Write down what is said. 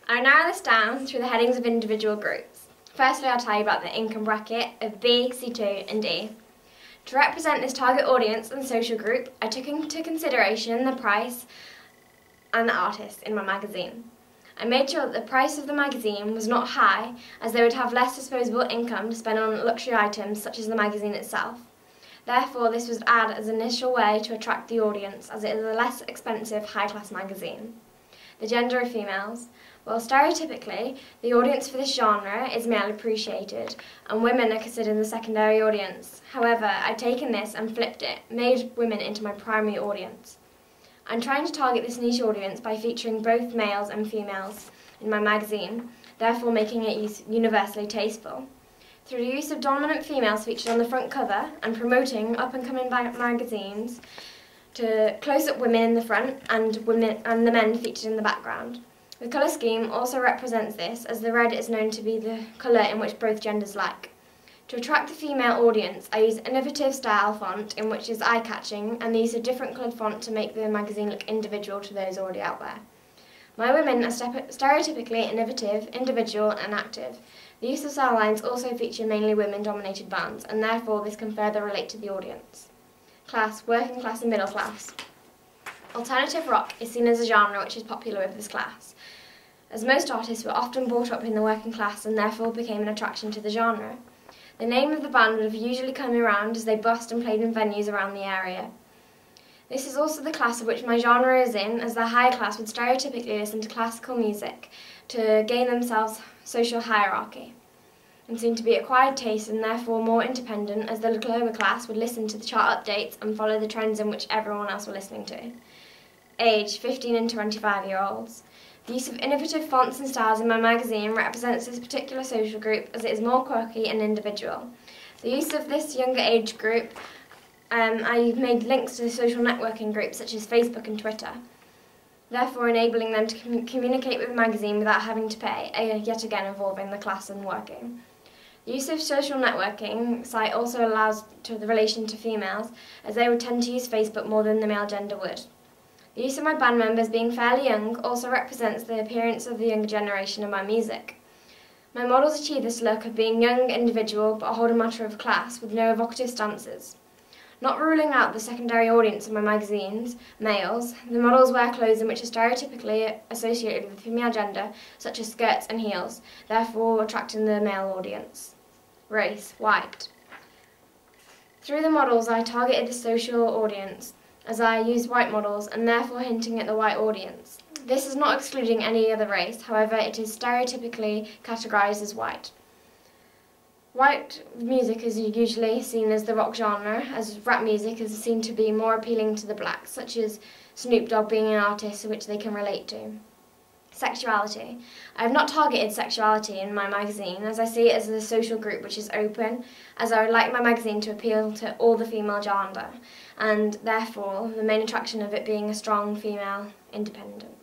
I narrow this down through the headings of individual groups. Firstly, I'll tell you about the income bracket of B, C2 and D. To represent this target audience and social group, I took into consideration the price and the artist in my magazine. I made sure that the price of the magazine was not high, as they would have less disposable income to spend on luxury items such as the magazine itself. Therefore, this was added as an initial way to attract the audience, as it is a less expensive, high-class magazine. The gender of females. Well, stereotypically, the audience for this genre is male-appreciated, and women are considered the secondary audience. However, I've taken this and flipped it, made women into my primary audience. I'm trying to target this niche audience by featuring both males and females in my magazine, therefore making it universally tasteful. Through the use of dominant females featured on the front cover and promoting up-and-coming magazines to close-up women in the front and the men featured in the background. The colour scheme also represents this, as the red is known to be the colour in which both genders like. To attract the female audience, I use innovative style font in which is eye-catching, and the use of different coloured font to make the magazine look individual to those already out there. My women are stereotypically innovative, individual and active. The use of style lines also feature mainly women-dominated bands, and therefore this can further relate to the audience. Class, working class and middle class. Alternative rock is seen as a genre which is popular with this class, as most artists were often brought up in the working class and therefore became an attraction to the genre. The name of the band would have usually come around as they bussed and played in venues around the area. This is also the class of which my genre is in, as the higher class would stereotypically listen to classical music to gain themselves social hierarchy, and seem to be acquired taste and therefore more independent, as the lower class would listen to the chart updates and follow the trends in which everyone else were listening to. Age, 15 and 25-year-olds. The use of innovative fonts and styles in my magazine represents this particular social group, as it is more quirky and individual. The use of this younger age group, I made links to social networking groups such as Facebook and Twitter, therefore enabling them to communicate with the magazine without having to pay, yet again involving the class and working. The use of social networking site also allows to the relation to females, as they would tend to use Facebook more than the male gender would. The use of my band members being fairly young also represents the appearance of the younger generation of my music. My models achieve this look of being young, individual, but hold a matter of class with no evocative stances. Not ruling out the secondary audience of my magazines, males, the models wear clothes in which are stereotypically associated with the female gender, such as skirts and heels, therefore attracting the male audience. Race, white. Through the models I targeted the social audience, as I used white models and therefore hinting at the white audience. This is not excluding any other race, however it is stereotypically categorised as white. White music is usually seen as the rock genre, as rap music is seen to be more appealing to the blacks, such as Snoop Dogg being an artist which they can relate to. Sexuality. I have not targeted sexuality in my magazine, as I see it as a social group which is open, as I would like my magazine to appeal to all the female gender, and therefore the main attraction of it being a strong female independent.